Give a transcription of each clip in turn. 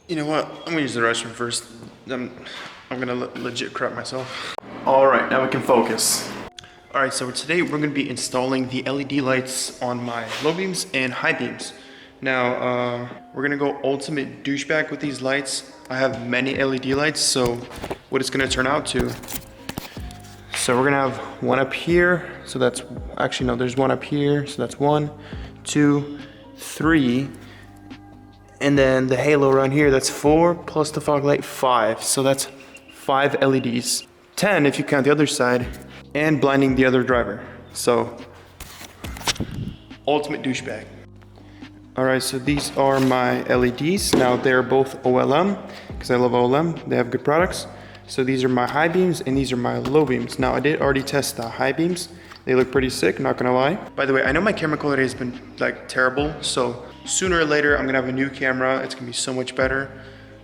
You know what? I'm gonna use the restroom first. I'm gonna legit crap myself. All right, now we can focus. All right, so today we're gonna be installing the LED lights on my low beams and high beams. Now, we're gonna go ultimate douchebag with these lights. I have many LED lights, so what it's gonna turn out to. So we're gonna have one up here. So that's, actually no, there's one up here. So that's 1, 2, 3. And then the halo around here, that's 4 plus the fog light, 5. So that's 5 LEDs. 10 if you count the other side, and blinding the other driver. So, ultimate douchebag. All right, so these are my LEDs. Now they're both OLM, because I love OLM, they have good products. So these are my high beams and these are my low beams. Now I did already test the high beams. They look pretty sick, not gonna lie. By the way, I know my camera quality has been like terrible, so sooner or later I'm gonna have a new camera. It's gonna be so much better.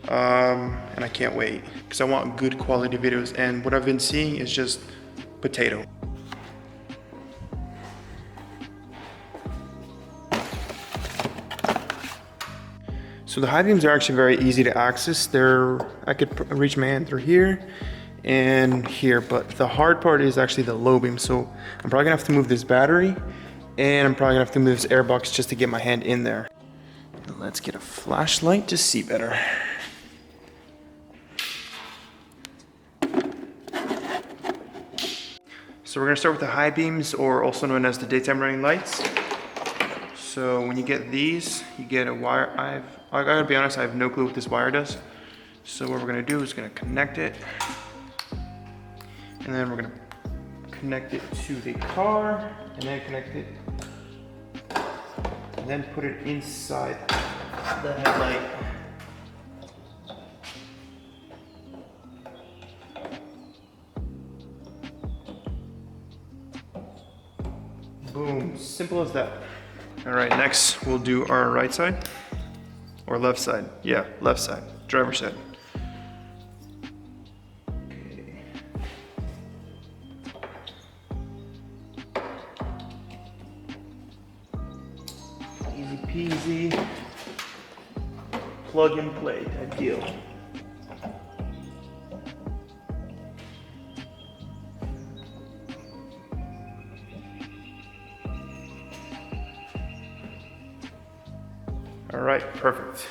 And I can't wait, because I want good quality videos, and what I've been seeing is just potato. So the high beams are actually very easy to access. I could reach my hand through here and here, but the hard part is actually the low beam. So I'm probably gonna have to move this battery, and I'm probably gonna have to move this air box just to get my hand in there. Let's get a flashlight to see better. So we're gonna start with the high beams, or also known as the daytime running lights. So when you get these, you get a wire. I gotta be honest, I have no clue what this wire does. So what we're gonna do is gonna connect it, and then we're gonna connect it to the car, and then connect it, and then put it inside the headlight. Boom, simple as that. All right, next we'll do our right side, or left side. Yeah, left side, driver's side. Okay. Easy peasy, plug and play type deal. All right, perfect.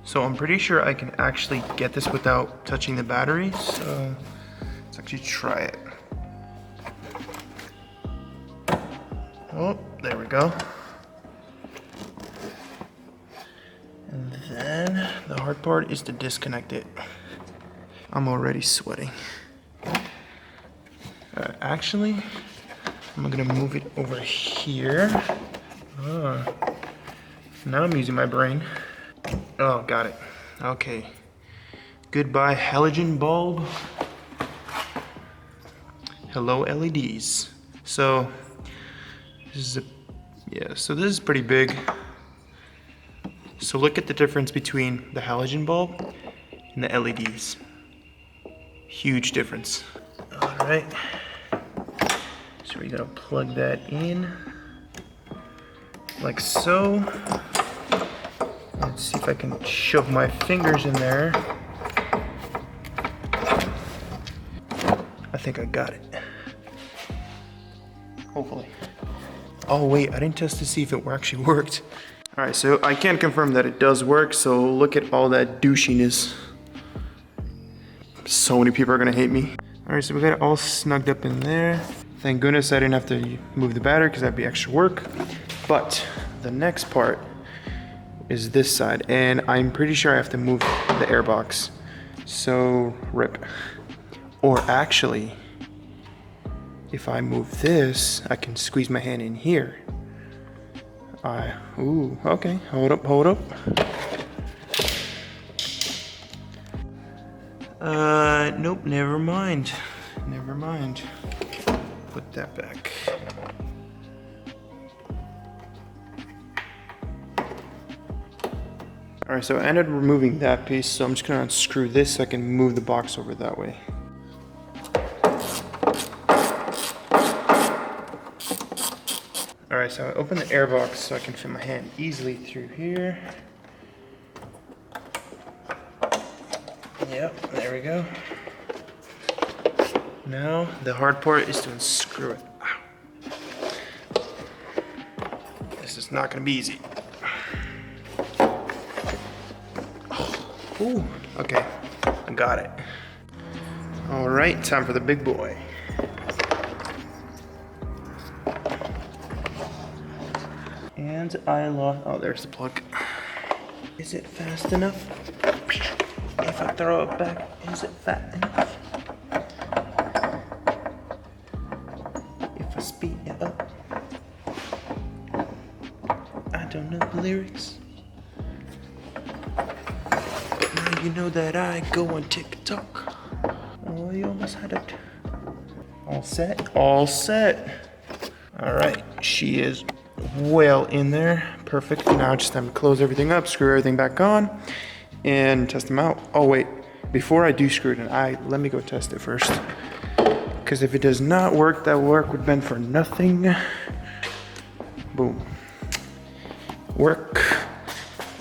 So I'm pretty sure I can actually get this without touching the battery. So let's actually try it. Oh, there we go. And then the hard part is to disconnect it. I'm already sweating. Actually, I'm gonna move it over here. Now I'm using my brain. Oh, got it. Okay. Goodbye halogen bulb. Hello LEDs. So this is pretty big. So look at the difference between the halogen bulb and the LEDs. Huge difference. All right. So we're gonna plug that in like so. Let's see if I can shove my fingers in there. I think I got it. Hopefully. Oh wait, I didn't test to see if it actually worked. All right, so I can confirm that it does work, so look at all that douchiness. So many people are gonna hate me. All right, so we got it all snugged up in there. Thank goodness I didn't have to move the battery, because that'd be extra work. But the next part is this side, and I'm pretty sure I have to move the air box. So rip. Or actually, if I move this, I can squeeze my hand in here. Ooh, okay, hold up. Nope, never mind. Put that back. All right, so I ended up removing that piece, so I'm just gonna unscrew this so I can move the box over that way. All right, so I open the air box so I can fit my hand easily through here. Yep, there we go. Now the hard part is to unscrew it. Ow. This is not gonna be easy. Ooh, okay, I got it. All right, time for the big boy. And I lost, oh, there's the plug. Is it fast enough? If I throw it back, is it fat enough? If I speed it up. I don't know the lyrics. But now you know that I go on TikTok. Oh, you almost had it. All set? All set. All right, she is well in there. Perfect. Now just time to close everything up, screw everything back on, and test them out. Oh wait, before I do screw it in, let me go test it first. Because if it does not work, that work would have been for nothing. Boom. Work.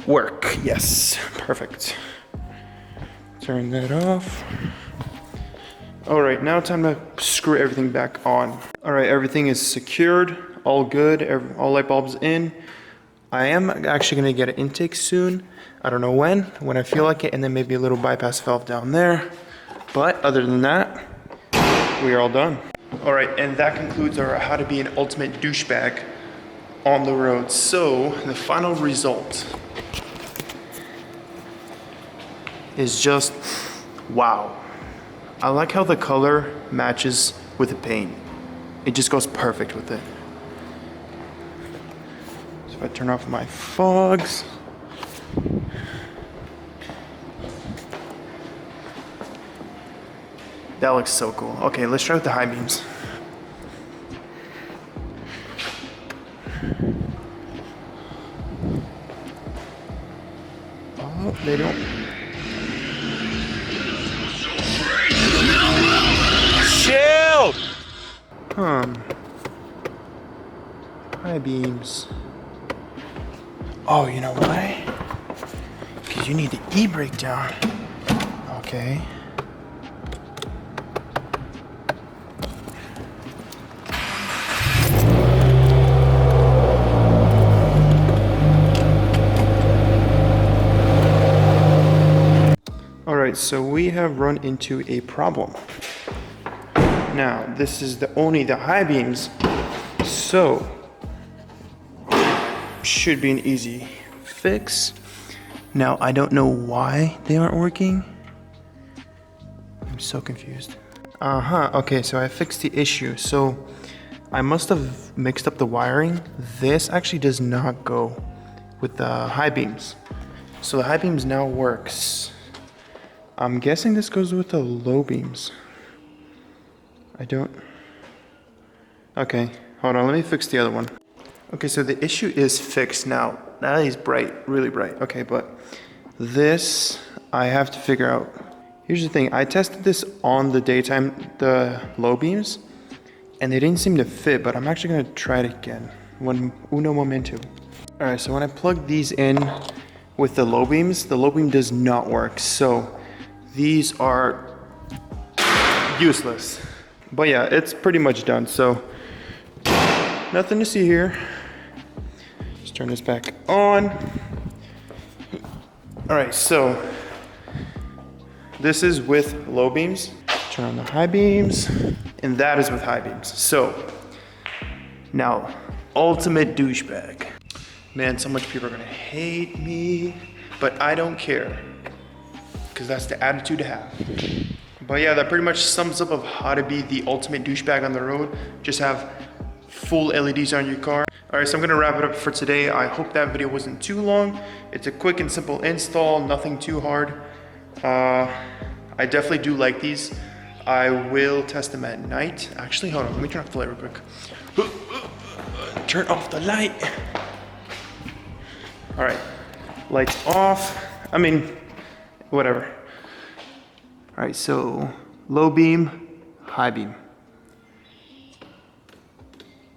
Work. Yes. Perfect. Turn that off. All right, now time to screw everything back on. All right, everything is secured, all good, all light bulbs in. I am actually gonna get an intake soon. I don't know when I feel like it, and then maybe a little bypass valve down there. But other than that, we are all done. All right, and that concludes our how to be an ultimate douchebag on the road. So the final result is just wow. I like how the color matches with the paint. It just goes perfect with it. So if I turn off my fogs. That looks so cool. Okay, let's try with the high beams. Oh, they don't. Chill! High beams. Oh, you know why? Because you need the e-brake down. Okay. Alright, so we have run into a problem. Now, this is only the high beams, so should be an easy fix. Now, I don't know why they aren't working. I'm so confused. Okay, so I fixed the issue. So I must have mixed up the wiring. This actually does not go with the high beams. So the high beams now works. I'm guessing this goes with the low beams. I don't. Okay, hold on, let me fix the other one. Okay, so the issue is fixed now. That is bright, really bright. Okay, but this I have to figure out. Here's the thing, I tested this on the daytime, the low beams, and they didn't seem to fit, but I'm actually gonna try it again. Uno momento. All right, so when I plug these in with the low beam does not work. So these are useless. But yeah, it's pretty much done. So nothing to see here. Just turn this back on. All right, so this is with low beams. Turn on the high beams, and that is with high beams. So now, ultimate douchebag. Man, so much people are gonna hate me, but I don't care, because that's the attitude to have. But yeah, that pretty much sums up of how to be the ultimate douchebag on the road. Just have full LEDs on your car. All right, so I'm gonna wrap it up for today. I hope that video wasn't too long. It's a quick and simple install, nothing too hard. I definitely do like these. I will test them at night. Actually, hold on, let me turn off the light real quick. Turn off the light. All right, lights off. I mean, whatever. All right, so low beam, high beam.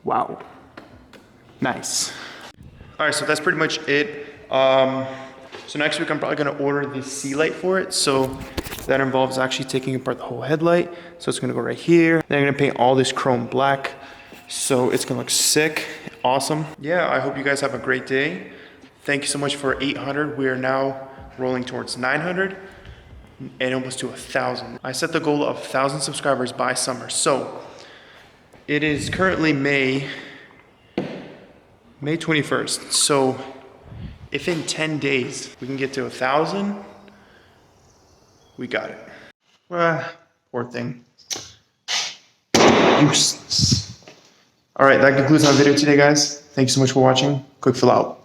Wow, nice. All right, so that's pretty much it. So next week I'm probably gonna order the sea light for it. So that involves actually taking apart the whole headlight. So it's gonna go right here. Then I'm gonna paint all this chrome black. So it's gonna look sick, awesome. Yeah, I hope you guys have a great day. Thank you so much for 800. We are now rolling towards 900 and almost to 1,000. I set the goal of 1,000 subscribers by summer. So it is currently May 21st. So if in 10 days we can get to 1,000, we got it. Poor thing. Useless. All right, that concludes our video today, guys. Thank you so much for watching. Quick fill out.